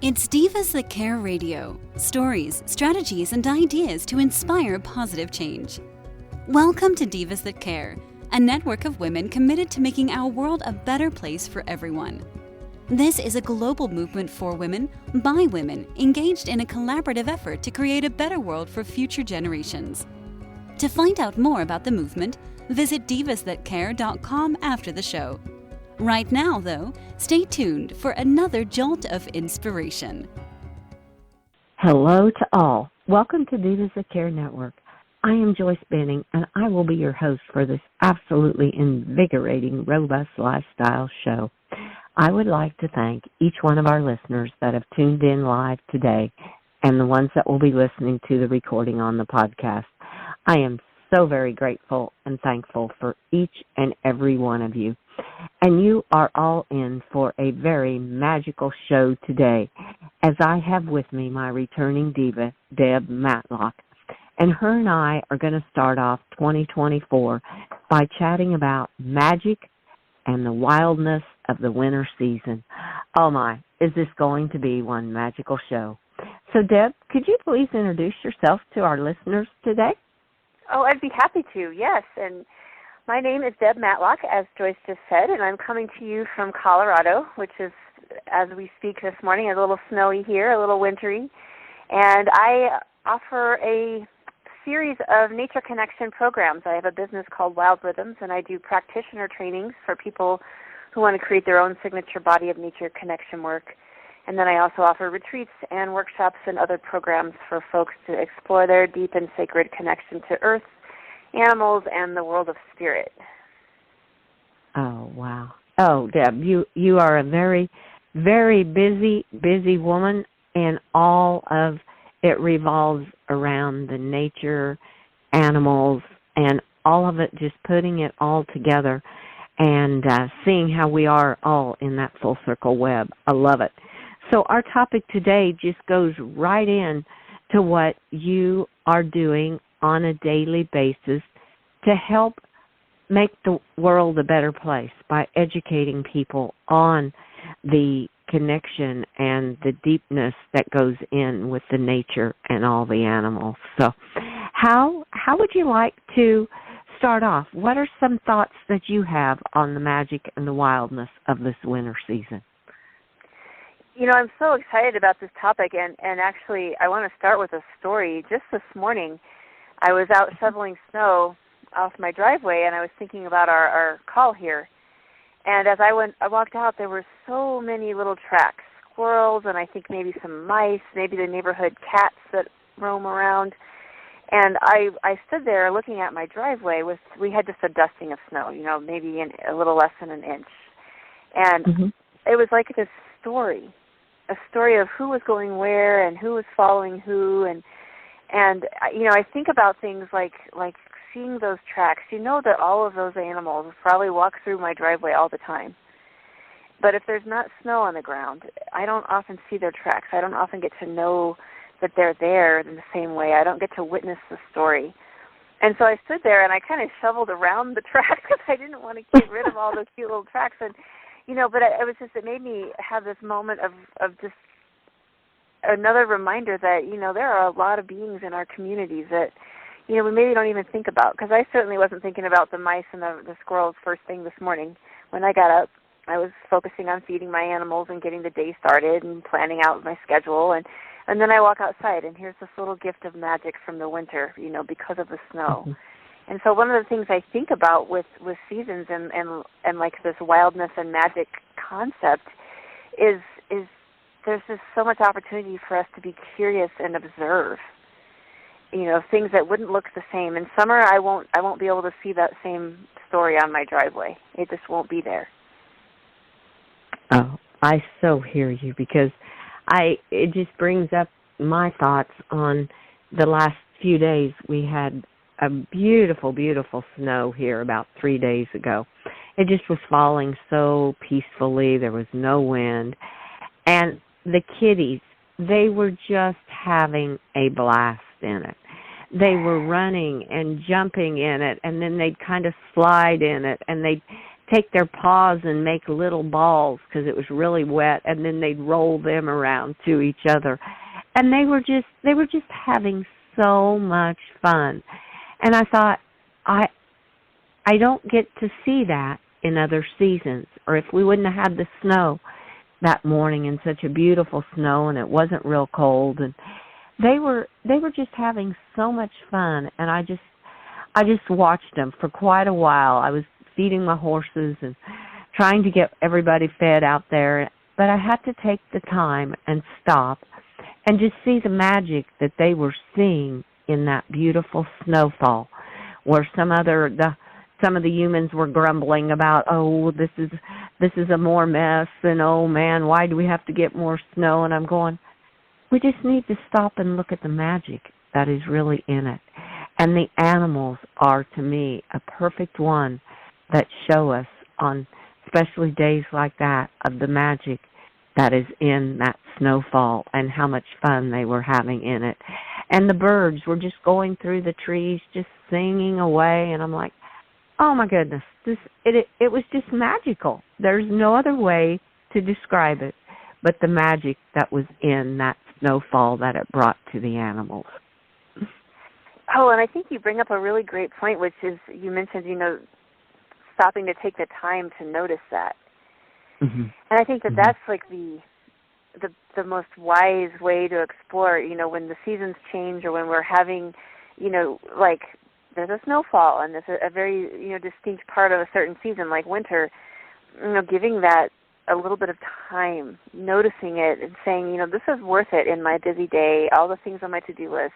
It's Divas That Care Radio. Stories, strategies, and ideas to inspire positive change. Welcome to Divas That Care, a network of women committed to making our world a better place for everyone. This is a global movement for women, by women, engaged in a collaborative effort to create a better world for future generations. To find out more about the movement, visit divasthatcare.com after the show. Right now, though, stay tuned for another jolt of inspiration. Hello to all. Welcome to Divas That Care Network. I am Joyce Benning, and I will be your host for this absolutely invigorating, robust lifestyle show. I would like to thank each one of our listeners that have tuned in live today and the ones that will be listening to the recording on the podcast. I am so very grateful and thankful for each and every one of you. And you are all in for a very magical show today, as I have with me my returning diva, Deb Matlock. And her and I are going to start off 2024 by chatting about magic and the wildness of the winter season. Oh my, is this going to be one magical show? So Deb, could you please introduce yourself to our listeners today? Oh, I'd be happy to, yes. And my name is Deb Matlock, as Joyce just said, and I'm coming to you from Colorado, which is, as we speak this morning, a little snowy here, a little wintry. And I offer a series of nature connection programs. I have a business called Wildness, and I do practitioner trainings for people who want to create their own signature body of nature connection work. And then I also offer retreats and workshops and other programs for folks to explore their deep and sacred connection to earth, animals, and the world of spirit. Oh, wow. Oh, Deb, you are a very, very busy woman, and all of it revolves around the nature, animals, and all of it, just putting it all together and seeing how we are all in that full circle web. I love it. So our topic today just goes right in to what you are doing on a daily basis to help make the world a better place by educating people on the connection and the deepness that goes in with the nature and all the animals. So how would you like to start off? What are some thoughts that you have on the magic and the wildness of this winter season? You know, I'm so excited about this topic, and actually I want to start with a story. Just this morning, I was out shoveling snow off my driveway, and I was thinking about our call here. And as I walked out, there were so many little tracks, squirrels, and I think maybe some mice, maybe the neighborhood cats that roam around. And I stood there looking at my driveway. We had just a dusting of snow, maybe a little less than an inch. And It was like this story, a story of who was going where and who was following who. And I think about things like seeing those tracks. You know that all of those animals probably walk through my driveway all the time. But if there's not snow on the ground, I don't often see their tracks. I don't often get to know that they're there in the same way. I don't get to witness the story. And so I stood there and I kind of shoveled around the tracks because I didn't want to get rid of all those cute little tracks. And, but it made me have this moment of just another reminder that, there are a lot of beings in our communities that, we maybe don't even think about, because I certainly wasn't thinking about the mice and the squirrels first thing this morning. When I got up, I was focusing on feeding my animals and getting the day started and planning out my schedule. And then I walk outside, and here's this little gift of magic from the winter, because of the snow. And so one of the things I think about with seasons and like this wildness and magic concept is there's just so much opportunity for us to be curious and observe, things that wouldn't look the same. In summer, I won't be able to see that same story on my driveway. It just won't be there. Oh, I so hear you, because it just brings up my thoughts on the last few days. We had a beautiful, beautiful snow here about 3 days ago. It just was falling so peacefully. There was no wind. And the kitties, they were just having a blast in it. They were running and jumping in it, and then they'd kind of slide in it, and they'd take their paws and make little balls because it was really wet, and then they'd roll them around to each other. And they were just having so much fun. And I thought, I don't get to see that in other seasons, or if we wouldn't have had the snow that morning, and such a beautiful snow, and it wasn't real cold, and they were just having so much fun. And I just watched them for quite a while. I was feeding my horses and trying to get everybody fed out there, but I had to take the time and stop and just see the magic that they were seeing in that beautiful snowfall, where some of the humans were grumbling about, oh, this is a more mess, and oh man, why do we have to get more snow? And I'm going, we just need to stop and look at the magic that is really in it. And the animals are, to me, a perfect one that show us on especially days like that of the magic that is in that snowfall and how much fun they were having in it. And the birds were just going through the trees, just singing away, and I'm like, oh my goodness, it was just magical. There's no other way to describe it but the magic that was in that snowfall that it brought to the animals. Oh, and I think you bring up a really great point, which is you mentioned, stopping to take the time to notice that. Mm-hmm. And I think that that's like the most wise way to explore, when the seasons change, or when we're having, like there's a snowfall and there's a very, distinct part of a certain season like winter, giving that a little bit of time, noticing it and saying, this is worth it in my busy day, all the things on my to-do list.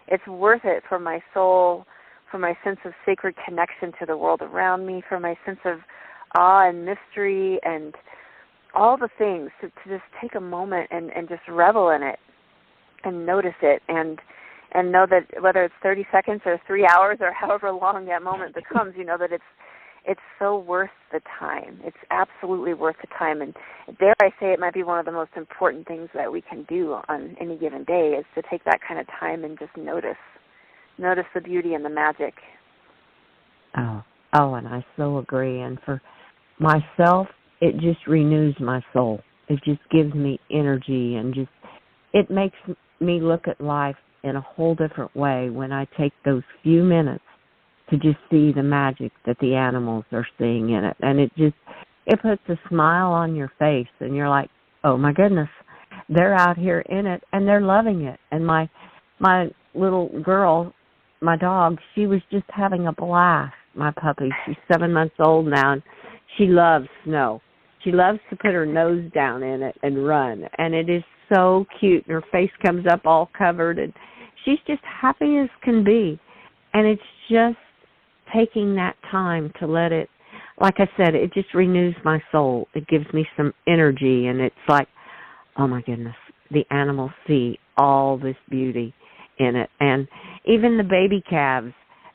It's worth it for my soul, for my sense of sacred connection to the world around me, for my sense of awe and mystery and all the things, to just take a moment and just revel in it and notice it and know that whether it's 30 seconds or 3 hours or however long that moment becomes, that it's so worth the time. It's absolutely worth the time. And dare I say, it might be one of the most important things that we can do on any given day is to take that kind of time and just notice the beauty and the magic. Oh, and I so agree. And for myself, it just renews my soul. It just gives me energy, and it makes me look at life in a whole different way when I take those few minutes to just see the magic that the animals are seeing in it. And it puts a smile on your face, and you're like, oh my goodness, they're out here in it and they're loving it. And my little girl, my dog, she was just having a blast. My puppy, she's 7 months old now, and she loves snow. She loves to put her nose down in it and run, and it is so cute. And her face comes up all covered, and she's just happy as can be. And it's just taking that time to let it, like I said, it just renews my soul. It gives me some energy, and it's like, oh my goodness, the animals see all this beauty in it. And even the baby calves,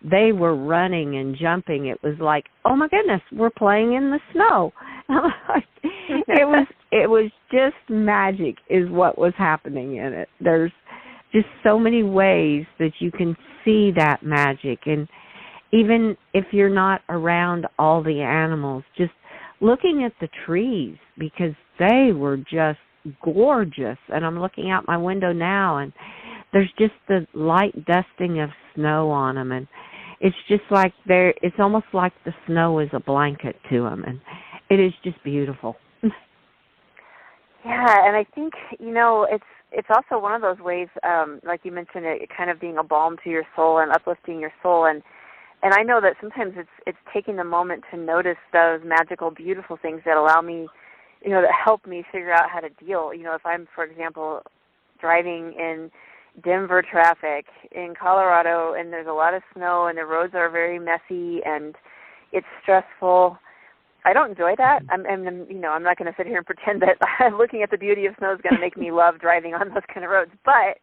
they were running and jumping. It was like, oh my goodness, we're playing in the snow. It was just magic is what was happening in it. There's just so many ways that you can see that magic. And even if you're not around all the animals, just looking at the trees, because they were just gorgeous. And I'm looking out my window now, and there's just the light dusting of snow on them, and it's just like it's almost like the snow is a blanket to them, and it is just beautiful. Yeah, and I think, it's also one of those ways, like you mentioned, it kind of being a balm to your soul and uplifting your soul, and I know that sometimes it's taking the moment to notice those magical, beautiful things that allow me, that help me figure out how to deal. If I'm, for example, driving in Denver traffic in Colorado and there's a lot of snow and the roads are very messy and it's stressful, I don't enjoy that. I'm not going to sit here and pretend that looking at the beauty of snow is going to make me love driving on those kind of roads. But,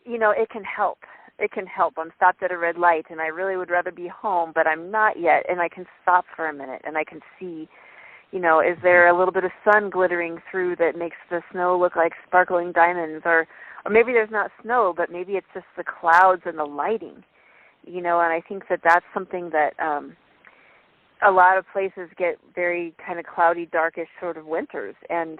it can help. It can help. I'm stopped at a red light and I really would rather be home, but I'm not yet. And I can stop for a minute and I can see, is there a little bit of sun glittering through that makes the snow look like sparkling diamonds, or maybe there's not snow, but maybe it's just the clouds and the lighting, and I think that that's something that a lot of places get very kind of cloudy, darkish sort of winters, and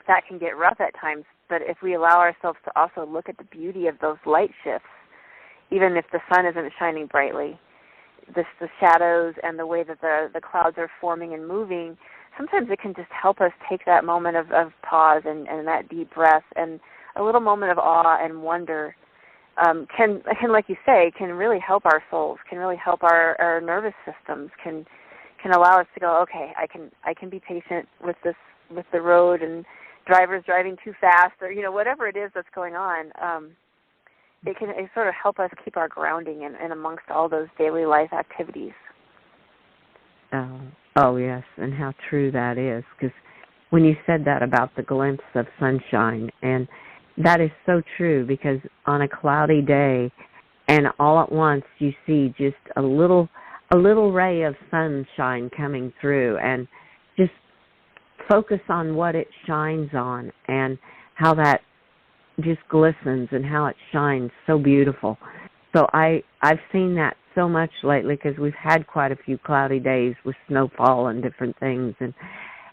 that can get rough at times. But if we allow ourselves to also look at the beauty of those light shifts, even if the sun isn't shining brightly, the shadows and the way that the clouds are forming and moving, sometimes it can just help us take that moment of pause and that deep breath, and a little moment of awe and wonder can, like you say, can really help our souls, can really help our nervous systems, can allow us to go, okay, I can be patient with the road and drivers driving too fast, or whatever it is that's going on. It sort of help us keep our grounding in amongst all those daily life activities. Oh yes, and how true that is, because when you said that about the glimpse of sunshine, and that is so true, because on a cloudy day and all at once you see just a little ray of sunshine coming through, and just focus on what it shines on and how that just glistens and how it shines so beautiful. So I've seen that so much lately, because we've had quite a few cloudy days with snowfall and different things, and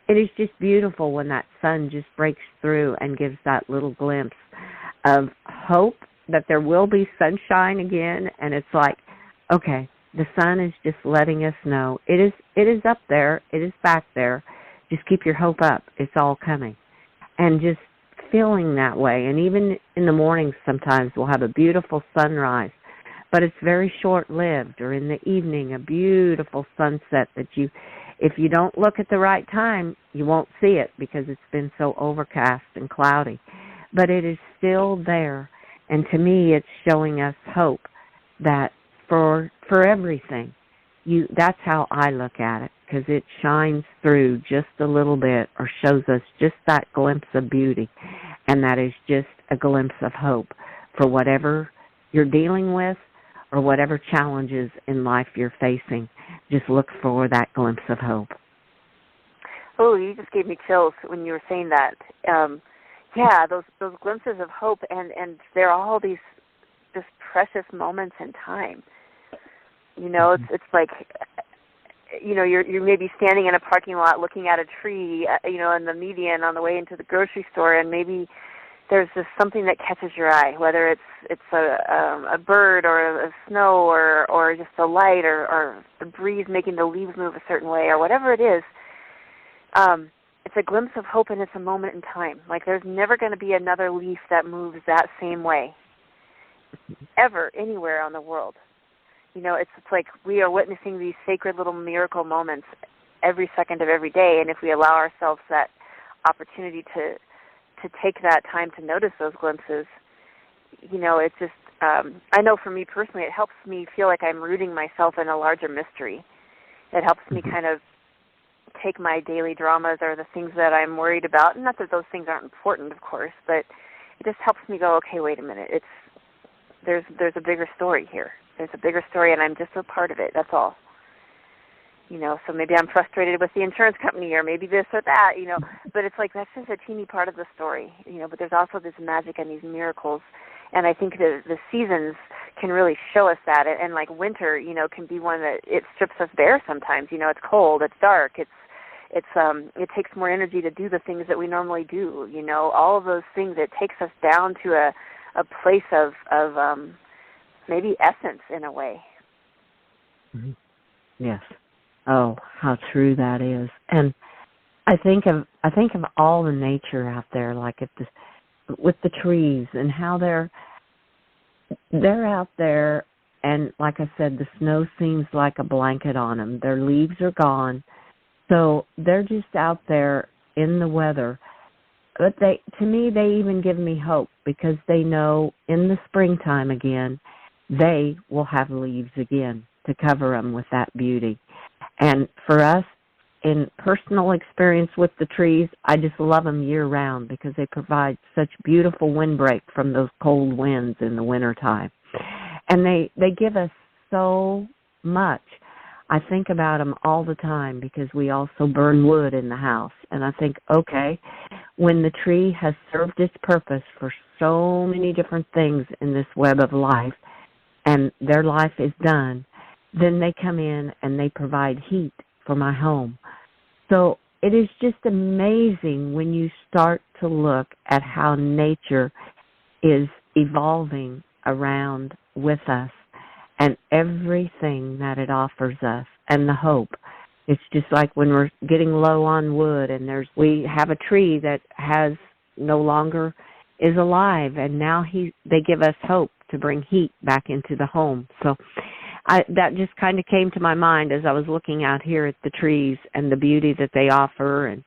it is just beautiful when that sun just breaks through and gives that little glimpse of hope that there will be sunshine again. And it's like, okay, the sun is just letting us know it is up there, it is back there. Just keep your hope up. It's all coming. And just feeling that way. And even in the mornings sometimes we'll have a beautiful sunrise, but it's very short-lived, or in the evening a beautiful sunset that if you don't look at the right time, you won't see it because it's been so overcast and cloudy. But it is still there. And to me, it's showing us hope that for everything, that's how I look at it, because it shines through just a little bit, or shows us just that glimpse of beauty. And that is just a glimpse of hope for whatever you're dealing with or whatever challenges in life you're facing. Just look for that glimpse of hope. Oh, you just gave me chills when you were saying that. Yeah, those glimpses of hope, and there are all these just precious moments in time. It's like, you're maybe standing in a parking lot looking at a tree, in the median on the way into the grocery store, and maybe there's just something that catches your eye, whether it's a bird or a snow or just the light or the breeze making the leaves move a certain way, or whatever it is. It's a glimpse of hope, and it's a moment in time. Like, there's never going to be another leaf that moves that same way, ever, anywhere on the world. It's like we are witnessing these sacred little miracle moments every second of every day, and if we allow ourselves that opportunity to take that time to notice those glimpses, it's just, I know for me personally, it helps me feel like I'm rooting myself in a larger mystery. It helps me kind of take my daily dramas or the things that I'm worried about, and not that those things aren't important, of course, but it just helps me go, okay, wait a minute, there's a bigger story here. There's a bigger story, and I'm just a part of it, that's all. So maybe I'm frustrated with the insurance company, or maybe this or that, but it's like that's just a teeny part of the story, but there's also this magic and these miracles, and I think the seasons can really show us that, and like winter, can be one that it strips us bare sometimes. It's cold, it's dark, it takes more energy to do the things that we normally do, all of those things. It takes us down to a place of maybe essence in a way. Mm-hmm. Yes. Oh, how true that is. And I think of all the nature out there, like with the trees, and how they're out there, and like I said, the snow seems like a blanket on them. Their leaves are gone, so they're just out there in the weather. But to me, they even give me hope, because they know in the springtime again, they will have leaves again to cover them with that beauty. And for us, in personal experience with the trees, I just love them year-round, because they provide such beautiful windbreak from those cold winds in the wintertime. And they give us so much. I think about them all the time, because we also burn wood in the house. And I think, okay, when the tree has served its purpose for so many different things in this web of life, and their life is done, then they come in and they provide heat for my home. So it is just amazing when you start to look at how nature is evolving around with us and everything that it offers us and the hope. It's just like when we're getting low on wood and we have a tree that has no longer is alive, and now they give us hope to bring heat back into the home. So that just kind of came to my mind as I was looking out here at the trees and the beauty that they offer and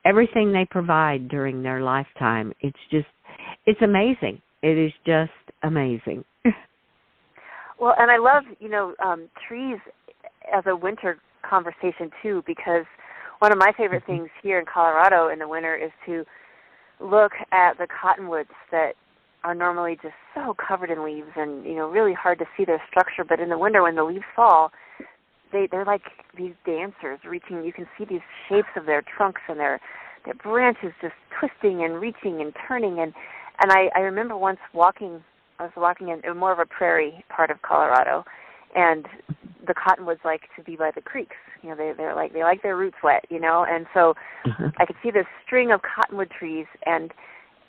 everything they provide during their lifetime. It's amazing. It is just amazing. Well, and I love, trees as a winter conversation too, because one of my favorite things here in Colorado in the winter is to look at the cottonwoods that are normally just so covered in leaves and, really hard to see their structure. But in the winter when the leaves fall, they're like these dancers reaching. You can see these shapes of their trunks and their branches just twisting and reaching and turning. And I remember once I was walking in more of a prairie part of Colorado, and the cottonwoods like to be by the creeks. They like their roots wet, and so I could see this string of cottonwood trees,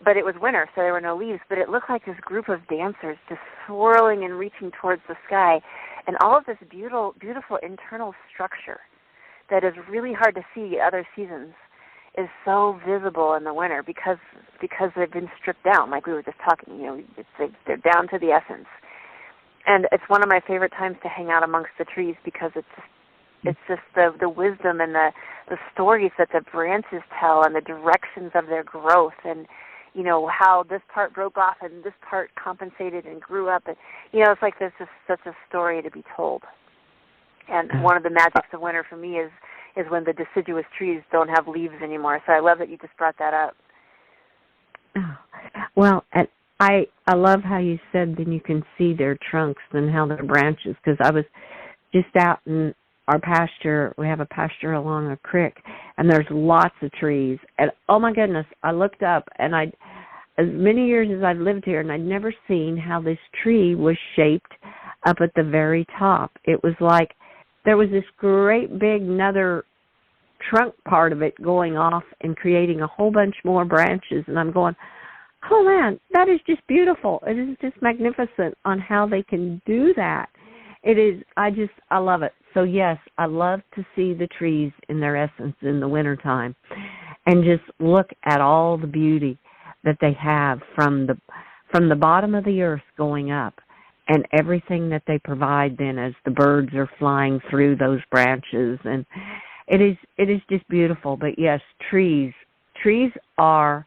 but it was winter, so there were no leaves, but it looked like this group of dancers just swirling and reaching towards the sky, and all of this beautiful internal structure that is really hard to see other seasons is so visible in the winter because they've been stripped down, like we were just talking. They're down to the essence. And it's one of my favorite times to hang out amongst the trees because it's just the wisdom and the stories that the branches tell and the directions of their growth and, how this part broke off and this part compensated and grew up. And, it's like there's just such a story to be told. And one of the magics of winter for me is when the deciduous trees don't have leaves anymore. So I love that you just brought that up. Well, and I love how you said then you can see their trunks and how their branches, because I was just out in our pasture. We have a pasture along a creek, and there's lots of trees. And, oh, my goodness, I looked up, and as many years as I've lived here, and I'd never seen how this tree was shaped up at the very top. It was like there was this great big another trunk part of it going off and creating a whole bunch more branches. And I'm going, oh, man, that is just beautiful. It is just magnificent on how they can do that. It is, I love it. So, yes, I love to see the trees in their essence in the wintertime and just look at all the beauty that they have from the bottom of the earth going up and everything that they provide then as the birds are flying through those branches. And it is just beautiful. But, yes, trees are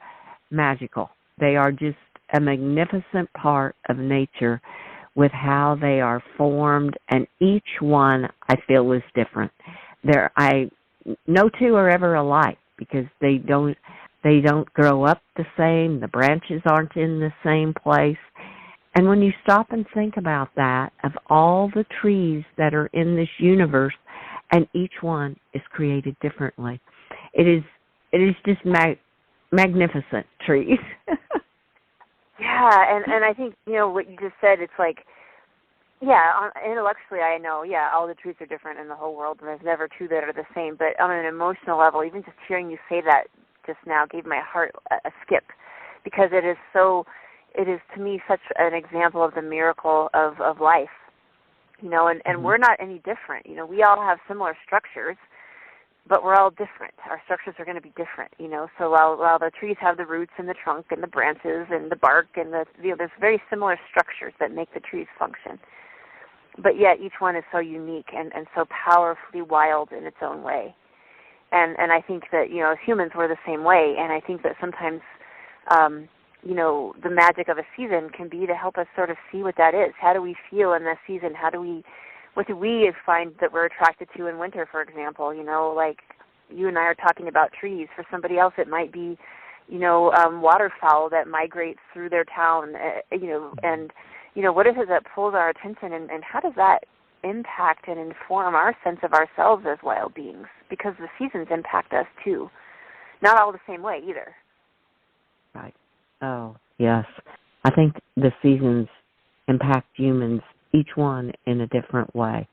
magical. They are just a magnificent part of nature with how they are formed, and each one I feel is different. No two are ever alike because they don't grow up the same. The branches aren't in the same place. And when you stop and think about that, of all the trees that are in this universe, and each one is created differently, it is just magnificent trees. Yeah, and I think, what you just said, it's like, intellectually I know, all the trees are different in the whole world, and there's never two that are the same, but on an emotional level, even just hearing you say that just now gave my heart a skip, because it is to me such an example of the miracle of life, and we're not any different. We all have similar structures, but we're all different. Our structures are going to be different, So while the trees have the roots and the trunk and the branches and the bark and there's very similar structures that make the trees function. But yet each one is so unique and so powerfully wild in its own way. And I think that, as humans we're the same way. And I think that sometimes, the magic of a season can be to help us sort of see what that is. How do we feel in this season? What do we find that we're attracted to in winter, for example? Like you and I are talking about trees. For somebody else, it might be, waterfowl that migrate through their town, and, what is it that pulls our attention, and how does that impact and inform our sense of ourselves as wild beings? Because the seasons impact us, too. Not all the same way, either. Right. Oh, yes. I think the seasons impact humans, each one in a different way.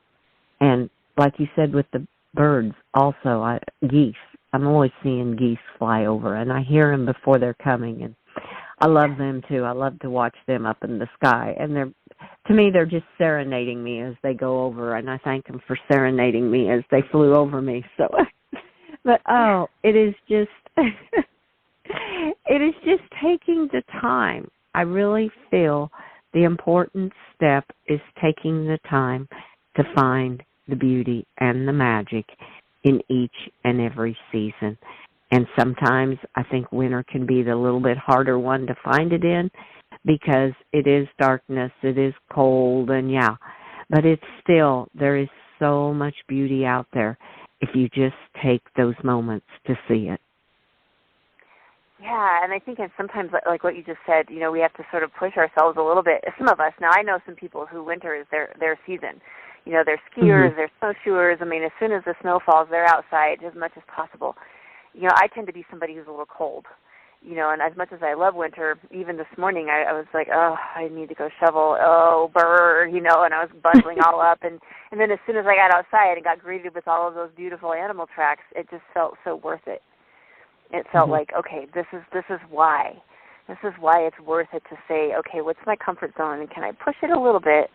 And like you said with the birds, also, geese. I'm always seeing geese fly over, and I hear them before they're coming, and I love them too. I love to watch them up in the sky, and to me, they're just serenading me as they go over, and I thank them for serenading me as they flew over me. So, but it is just, it is just taking the time. I really feel the important step is taking the time to find the beauty and the magic in each and every season. And sometimes I think winter can be the little bit harder one to find it in because it is darkness, it is cold, and but it's still, there is so much beauty out there if you just take those moments to see it. Yeah, and I think sometimes, like what you just said, we have to sort of push ourselves a little bit. Some of us, now I know some people who winter is their season. They're skiers, they're snowshoers. I mean, as soon as the snow falls, they're outside as much as possible. I tend to be somebody who's a little cold, and as much as I love winter, even this morning I was like, oh, I need to go shovel, burr, and I was bundling all up. And then as soon as I got outside and got greeted with all of those beautiful animal tracks, it just felt so worth it. It felt like, okay, this is why. This is why it's worth it to say, okay, what's my comfort zone, and can I push it a little bit?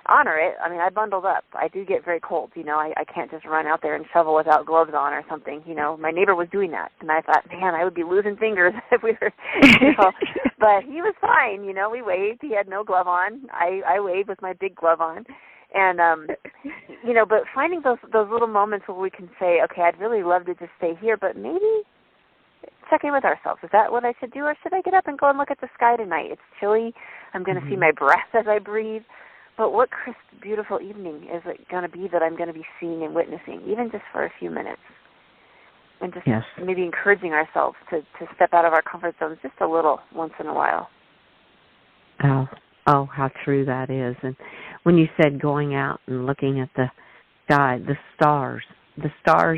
Honor it. I mean, I bundled up. I do get very cold. I can't just run out there and shovel without gloves on or something. My neighbor was doing that, and I thought, man, I would be losing fingers if we were, But he was fine. We waved. He had no glove on. I waved with my big glove on. And, but finding those little moments where we can say, okay, I'd really love to just stay here, but maybe check in with ourselves. Is that what I should do, or should I get up and go and look at the sky tonight? It's chilly. I'm going to see my breath as I breathe. But what crisp, beautiful evening is it going to be that I'm going to be seeing and witnessing, even just for a few minutes? And just maybe encouraging ourselves to step out of our comfort zones just a little once in a while. Oh, how true that is. And when you said going out and looking at the sky, the stars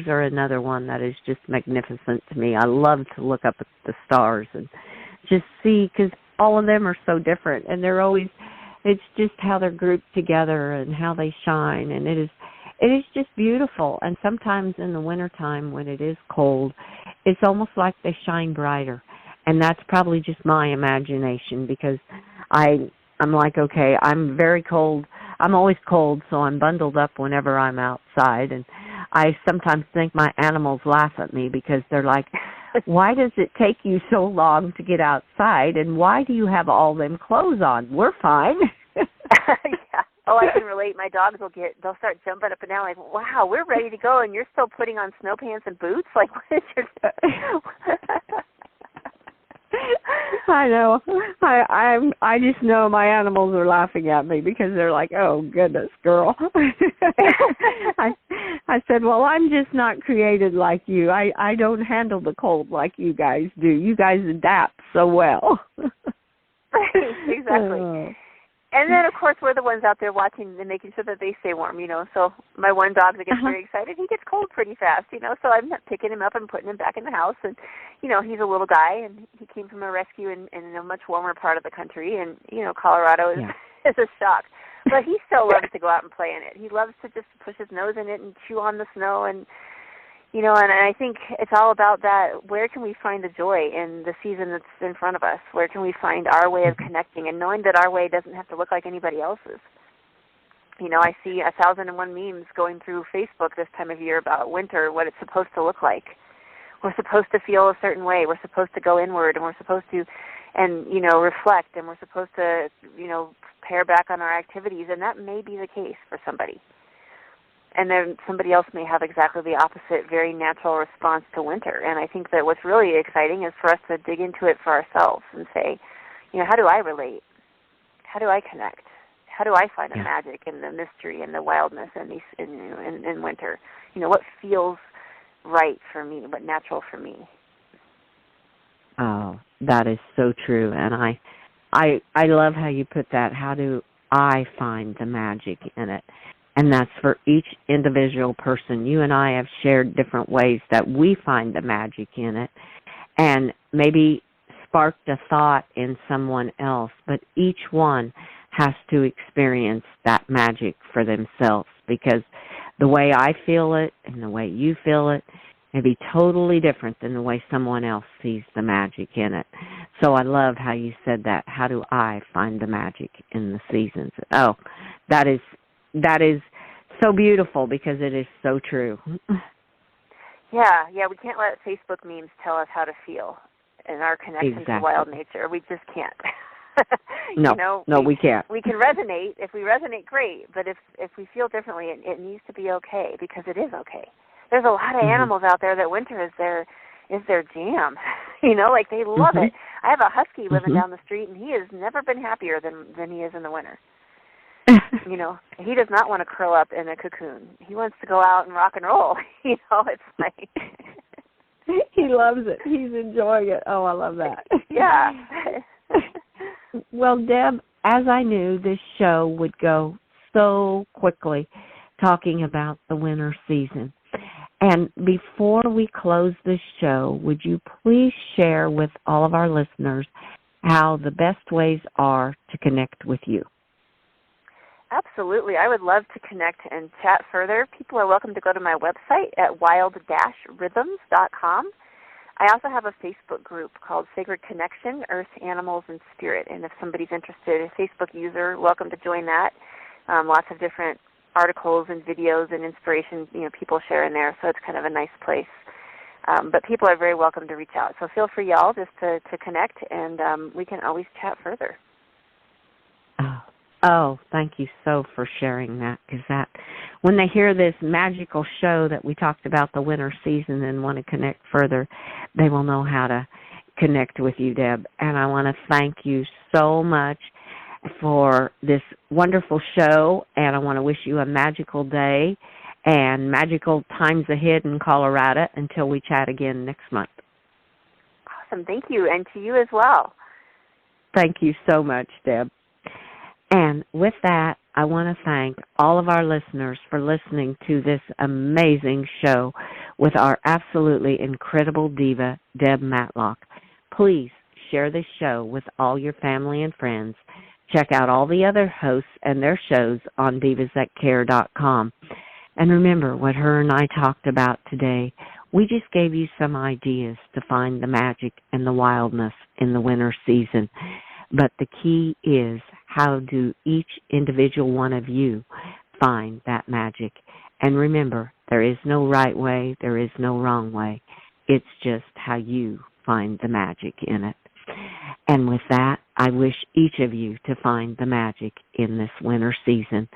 are another one that is just magnificent to me. I love to look up at the stars and just see, because all of them are so different, and they're always, it's just how they're grouped together and how they shine, and it is just beautiful. And sometimes in the wintertime when it is cold, it's almost like they shine brighter. And that's probably just my imagination, because I'm like, okay, I'm very cold. I'm always cold, so I'm bundled up whenever I'm outside. And I sometimes think my animals laugh at me because they're like, why does it take you so long to get outside, and why do you have all them clothes on? We're fine. Yeah. Oh, I can relate. My dogs they'll start jumping up and down like, wow, we're ready to go, and you're still putting on snow pants and boots? Like, what is your... I know. I just know my animals are laughing at me because they're like, oh, goodness, girl. I said, well, I'm just not created like you. I don't handle the cold like you guys do. You guys adapt so well. Right, exactly. And then, of course, we're the ones out there watching and making sure that they stay warm, So my one dog that gets very excited, he gets cold pretty fast, So I'm picking him up and putting him back in the house. And, he's a little guy, and he came from a rescue in a much warmer part of the country. And, Colorado is a shock. But he still loves to go out and play in it. He loves to just push his nose in it and chew on the snow. And, and I think it's all about that. Where can we find the joy in the season that's in front of us? Where can we find our way of connecting and knowing that our way doesn't have to look like anybody else's? I see 1,001 memes going through Facebook this time of year about winter, what it's supposed to look like. We're supposed to feel a certain way. We're supposed to go inward, and we're supposed to, reflect, and we're supposed to, pare back on our activities, and that may be the case for somebody. And then somebody else may have exactly the opposite, very natural response to winter. And I think that what's really exciting is for us to dig into it for ourselves and say, how do I relate? How do I connect? How do I find the magic and the mystery and the wildness in winter? What feels right for me, what natural for me? Oh, that is so true. And I love how you put that. How do I find the magic in it? And that's for each individual person. You and I have shared different ways that we find the magic in it, and maybe sparked a thought in someone else, but each one has to experience that magic for themselves, because the way I feel it and the way you feel it may be totally different than the way someone else sees the magic in it. So I love how you said that. How do I find the magic in the seasons? Oh, that is so beautiful because it is so true. Yeah, we can't let Facebook memes tell us how to feel in our connection to wild nature. We just can't. No, we can't. We can resonate. If we resonate, great. But if we feel differently, it needs to be okay because it is okay. There's a lot of animals out there that winter is their jam. Like they love it. I have a husky living down the street, and he has never been happier than he is in the winter. He does not want to curl up in a cocoon. He wants to go out and rock and roll. It's like he loves it. He's enjoying it. Oh, I love that. Yeah. Well, Deb, as I knew this show would go so quickly talking about the winter season. And before we close this show, would you please share with all of our listeners how the best ways are to connect with you? Absolutely. I would love to connect and chat further. People are welcome to go to my website at wild-rhythms.com. I also have a Facebook group called Sacred Connection, Earth, Animals, and Spirit. And if somebody's interested, a Facebook user, welcome to join that. Lots of different articles and videos and inspiration, people share in there, so it's kind of a nice place. But people are very welcome to reach out. So feel free, y'all, just to connect, and we can always chat further. Oh, thank you so for sharing that, because when they hear this magical show that we talked about the winter season and want to connect further, they will know how to connect with you, Deb. And I want to thank you so much for this wonderful show, and I want to wish you a magical day and magical times ahead in Colorado until we chat again next month. Awesome. Thank you, and to you as well. Thank you so much, Deb. And with that, I want to thank all of our listeners for listening to this amazing show with our absolutely incredible diva, Deb Matlock. Please share this show with all your family and friends. Check out all the other hosts and their shows on divasthatcare.com. And remember what her and I talked about today. We just gave you some ideas to find the magic and the wildness in the winter season. But the key is, how do each individual one of you find that magic? And remember, there is no right way, there is no wrong way. It's just how you find the magic in it. And with that, I wish each of you to find the magic in this winter season.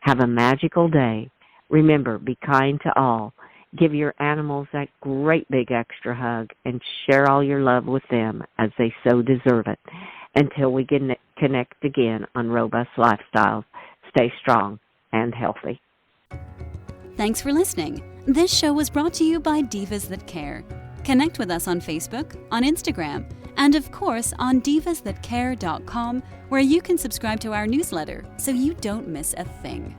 Have a magical day. Remember, be kind to all. Give your animals that great big extra hug and share all your love with them as they so deserve it. Until we can connect again on Robust Lifestyles, stay strong and healthy. Thanks for listening. This show was brought to you by Divas That Care. Connect with us on Facebook, on Instagram, and of course on divasthatcare.com, where you can subscribe to our newsletter so you don't miss a thing.